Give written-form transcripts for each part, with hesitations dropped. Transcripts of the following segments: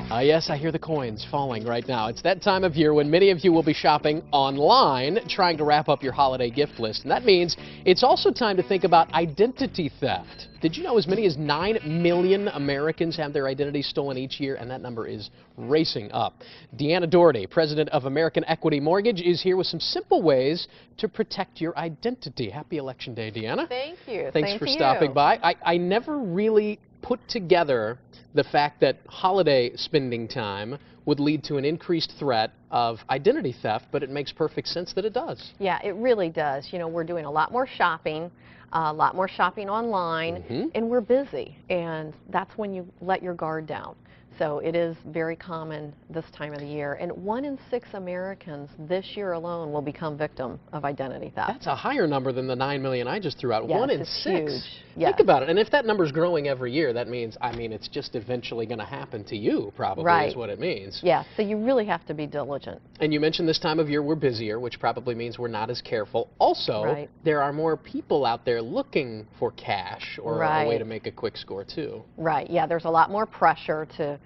Yes, I hear the coins falling right now. It's that time of year when many of you will be shopping online, trying to wrap up your holiday gift list. And that means it's also time to think about identity theft. Did you know as many as 9 million Americans have their identity stolen each year, and that number is racing up? Deanna Daughhetee, president of American Equity Mortgage, is here with some simple ways to protect your identity. Happy Election Day, Deanna. Thank you. Thanks for stopping by. I never really put together the fact that holiday spending time would lead to an increased threat of identity theft, but it makes perfect sense that it does. Yeah, it really does. You know, we're doing a lot more shopping online, and we're busy, and that's when you let your guard down. So it is very common this time of the year, and 1 in 6 Americans this year alone will become victim of identity theft. That's a higher number than the 9 million I just threw out. Yes, 1 in it's 6. Huge. Yes. Think about it, and if that number's growing every year, that means, it's just eventually going to happen to you, probably, right. Is what it means. Yeah, so you really have to be diligent. And you mentioned this time of year we're busier, which probably means we're not as careful. Also, right. There are more people out there looking for cash or right. a way to make a quick score, too. Right, yeah, there's a lot more pressure to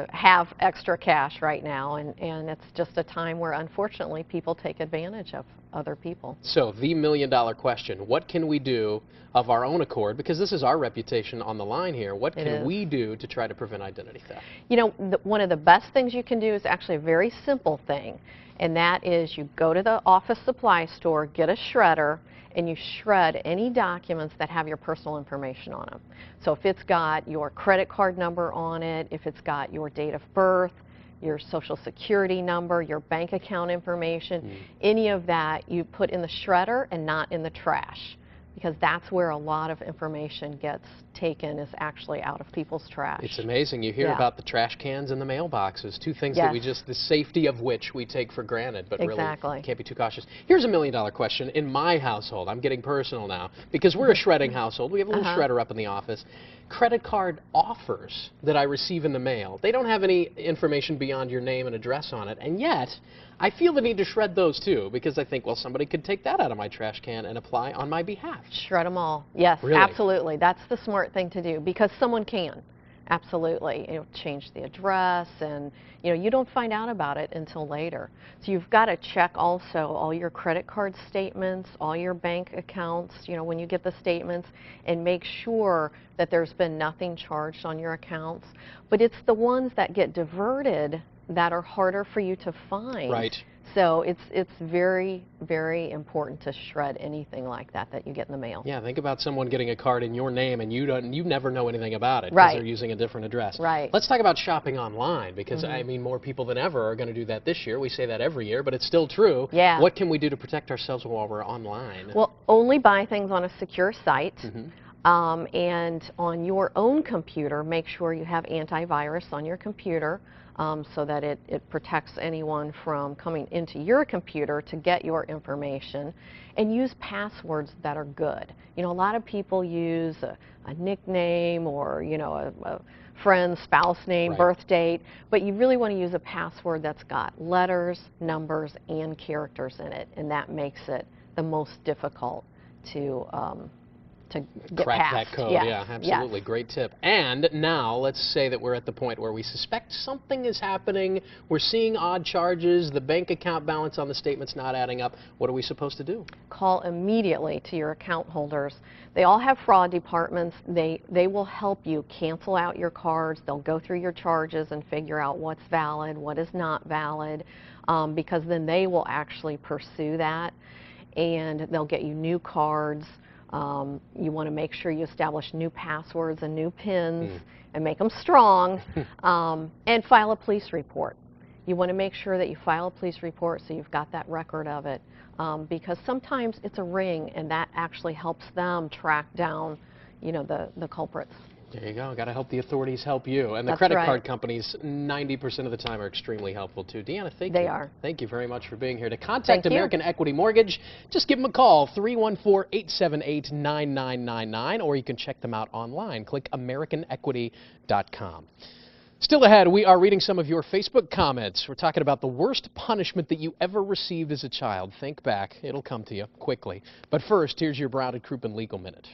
have extra cash right now, and it's just a time where unfortunately people take advantage of other people. So the million-dollar question, what can we do of our own accord, because this is our reputation on the line here, what can we do to try to prevent identity theft? You know, one of the best things you can do is actually a very simple thing, and that is you go to the office supply store, get a shredder, and you shred any documents that have your personal information on them. So if it's got your credit card number on it, if it's got your date of birth, your social security number, your bank account information, any of that you put in the shredder and not in the trash, because that's where a lot of information gets taken, is actually out of people's trash. It's amazing. You hear about the trash cans and the mailboxes, two things that the safety of which we take for granted, but really can't be too cautious. Here's a million-dollar question. In my household, I'm getting personal now, because we're a shredding household. We have a little shredder up in the office. Credit card offers that I receive in the mail, they don't have any information beyond your name and address on it, and yet I feel the need to shred those too, because I think, well, somebody could take that out of my trash can and apply on my behalf. Shred them all. Yes, absolutely. That's the smart thing to do, because someone can. Absolutely. You know, change the address, and you don't find out about it until later. So you've got to check also all your credit card statements, all your bank accounts, when you get the statements, and make sure that there's been nothing charged on your accounts. But it's the ones that get diverted that are harder for you to find. Right. So it's very, very important to shred anything like that you get in the mail. Yeah, think about someone getting a card in your name and you never know anything about it because they're using a different address. Right. Let's talk about shopping online, because more people than ever are going to do that this year. We say that every year, but it's still true. Yeah. What can we do to protect ourselves while we're online? Well, only buy things on a secure site. And on your own computer, make sure you have antivirus on your computer, so that it protects anyone from coming into your computer to get your information. And use passwords that are good. A lot of people use a nickname or a friend's spouse name, birth date, but you really want to use a password that's got letters, numbers, and characters in it, and that makes it the most difficult to get crack past. That code. Yeah, absolutely. Yes. Great tip. And now let's say that we're at the point where we suspect something is happening. We're seeing odd charges. The bank account balance on the statement's not adding up. What are we supposed to do? Call immediately to your account holders. They all have fraud departments. They will help you cancel out your cards. They'll go through your charges and figure out what's valid, what is not valid, because then they will actually pursue that, and they'll get you new cards. You want to make sure you establish new passwords and new PINs and make them strong, and file a police report. You want to make sure that you file a police report so you've got that record of it, because sometimes it's a ring, and that actually helps them track down, the culprits. There you go. Got to help the authorities help you. And the credit card companies, 90% of the time, are extremely helpful, too. Deanna, thank you. They are. Thank you very much for being here. To contact American Equity Mortgage, just give them a call, 314-878-9999, or you can check them out online. Click AmericanEquity.com. Still ahead, we are reading some of your Facebook comments. We're talking about the worst punishment that you ever received as a child. Think back. It'll come to you quickly. But first, here's your Brown and Crouppen Legal Minute.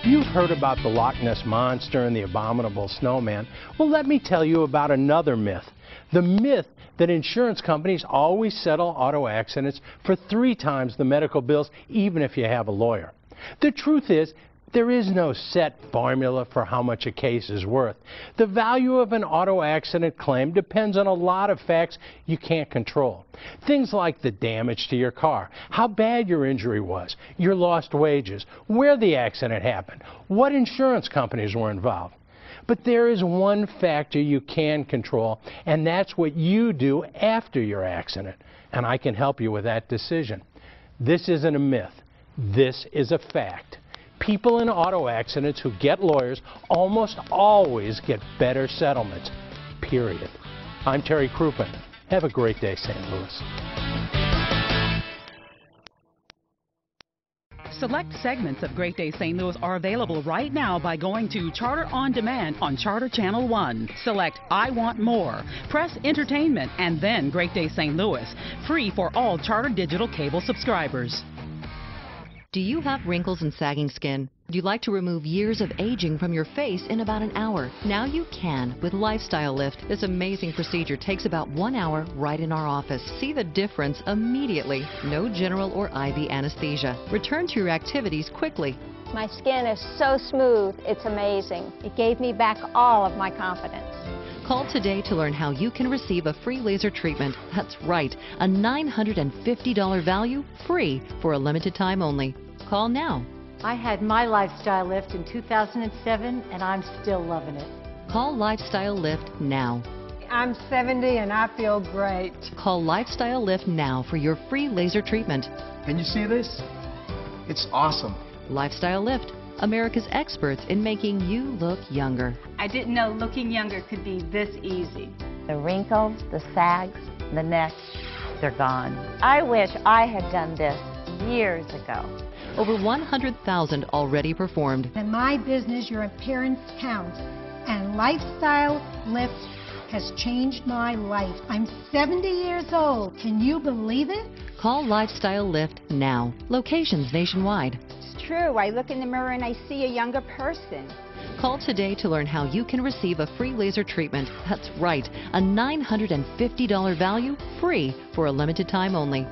You've heard about the Loch Ness Monster and the abominable snowman. Well, let me tell you about another myth. The myth that insurance companies always settle auto accidents for 3 times the medical bills, even if you have a lawyer. The truth is, there is no set formula for how much a case is worth. The value of an auto accident claim depends on a lot of facts you can't control. Things like the damage to your car, how bad your injury was, your lost wages, where the accident happened, what insurance companies were involved. But there is one factor you can control, and that's what you do after your accident. And I can help you with that decision. This isn't a myth. This is a fact. People in auto accidents who get lawyers almost always get better settlements, period. I'm Terry Crouppen. Have a great day, St. Louis. Select segments of Great Day St. Louis are available right now by going to Charter On Demand on Charter Channel 1. Select I Want More, press Entertainment, and then Great Day St. Louis. Free for all Charter Digital Cable subscribers. Do you have wrinkles and sagging skin? Would you like to remove years of aging from your face in about an hour? Now you can with Lifestyle Lift. This amazing procedure takes about 1 hour right in our office. See the difference immediately. No general or IV anesthesia. Return to your activities quickly. My skin is so smooth, it's amazing. It gave me back all of my confidence. Call today to learn how you can receive a free laser treatment. That's right, a $950 value, free for a limited time only. Call now. I had my Lifestyle Lift in 2007 and I'm still loving it. Call Lifestyle Lift now. I'm 70 and I feel great. Call Lifestyle Lift now for your free laser treatment. Can you see this? It's awesome. Lifestyle Lift, America's experts in making you look younger. I didn't know looking younger could be this easy. The wrinkles, the sags, the neck, they're gone. I wish I had done this years ago. Over 100,000 already performed. In my business, your appearance counts, and Lifestyle Lift has changed my life. I'm 70 years old. Can you believe it? Call Lifestyle Lift now. Locations nationwide. It's true. I look in the mirror and I see a younger person. Call today to learn how you can receive a free laser treatment. That's right, a $950 value, free for a limited time only.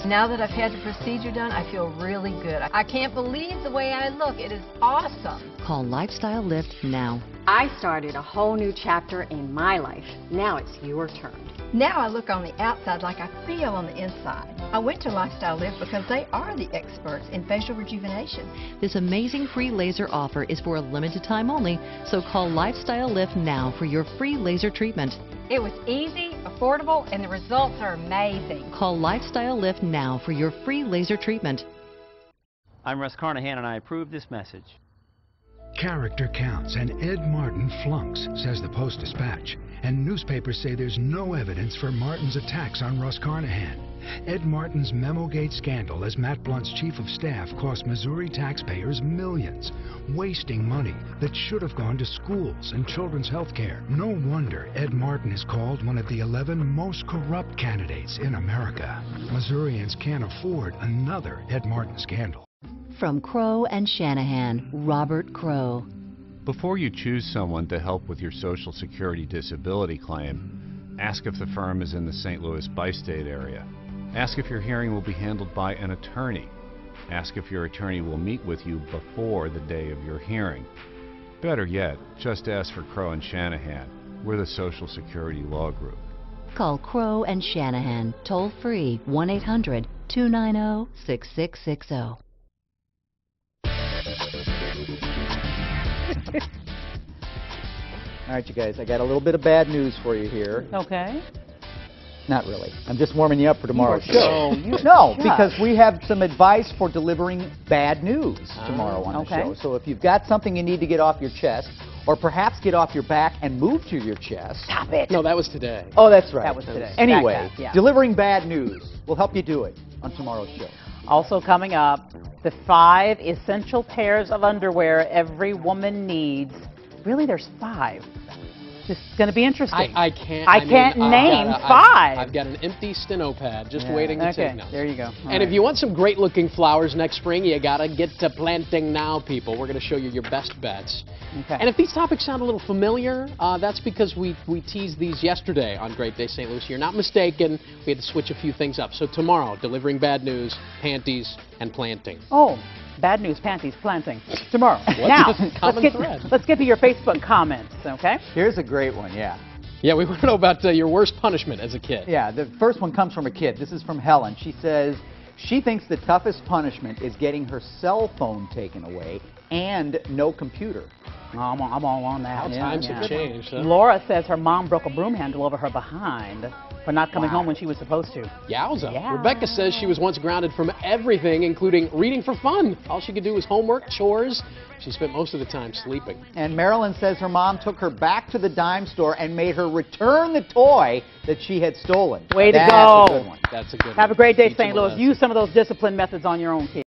Now that I've had the procedure done, I feel really good. I can't believe the way I look. It is awesome. Call Lifestyle Lift now. I started a whole new chapter in my life. Now it's your turn. Now I look on the outside like I feel on the inside. I went to Lifestyle Lift because they are the experts in facial rejuvenation. This amazing free laser offer is for a limited time only, so call Lifestyle Lift now for your free laser treatment. It was easy, affordable, and the results are amazing. Call Lifestyle Lift now for your free laser treatment. I'm Russ Carnahan and I approve this message. Character counts and Ed Martin flunks, says the Post-Dispatch. And newspapers say there's no evidence for Martin's attacks on Russ Carnahan. Ed Martin's Memogate scandal as Matt Blunt's chief of staff cost Missouri taxpayers millions, wasting money that should have gone to schools and children's health care. No wonder Ed Martin is called one of the 11 most corrupt candidates in America. Missourians can't afford another Ed Martin scandal. From Crow and Shanahan, Robert Crow. Before you choose someone to help with your Social Security disability claim, ask if the firm is in the St. Louis bi-state area. Ask if your hearing will be handled by an attorney. Ask if your attorney will meet with you before the day of your hearing. Better yet, just ask for Crow and Shanahan. We're the Social Security Law Group. Call Crow and Shanahan, toll free 1-800-290-6660. All right, you guys, I got a little bit of bad news for you here. Okay. Not really. I'm just warming you up for tomorrow's show. No, because we have some advice for delivering bad news tomorrow on the show. So if you've got something you need to get off your chest, or perhaps get off your back and move to your chest. Stop it. No, that was today. Oh, that's right. That was today. Anyway, delivering bad news will help you do it on tomorrow's show. Also coming up, the 5 essential pairs of underwear every woman needs. Really, there's 5. This is going to be interesting. I can't. I can't name 5. I've got an empty steno pad just waiting to take notes. There you go. And if you want some great-looking flowers next spring, you got to get to planting now, people. We're going to show you your best bets. Okay. And if these topics sound a little familiar, that's because we teased these yesterday on Great Day St. Louis. You're not mistaken. We had to switch a few things up. So tomorrow, delivering bad news, panties, and planting. Oh, bad news, panties, planting. Tomorrow. Now, let's get to your Facebook comments, okay? Here's a great one, yeah. Yeah, we want to know about your worst punishment as a kid. Yeah, the first one comes from a kid. This is from Helen. She says she thinks the toughest punishment is getting her cell phone taken away and no computer. Oh, I'm all on that. How times have changed, huh? Laura says her mom broke a broom handle over her behind for not coming home when she was supposed to. Yowza. Yeah. Rebecca says she was once grounded from everything, including reading for fun. All she could do was homework, chores. She spent most of the time sleeping. And Marilyn says her mom took her back to the dime store and made her return the toy that she had stolen. Way to go. That's a good one. That's a good one. Have a great day, St. Louis. Use some of those discipline methods on your own kids.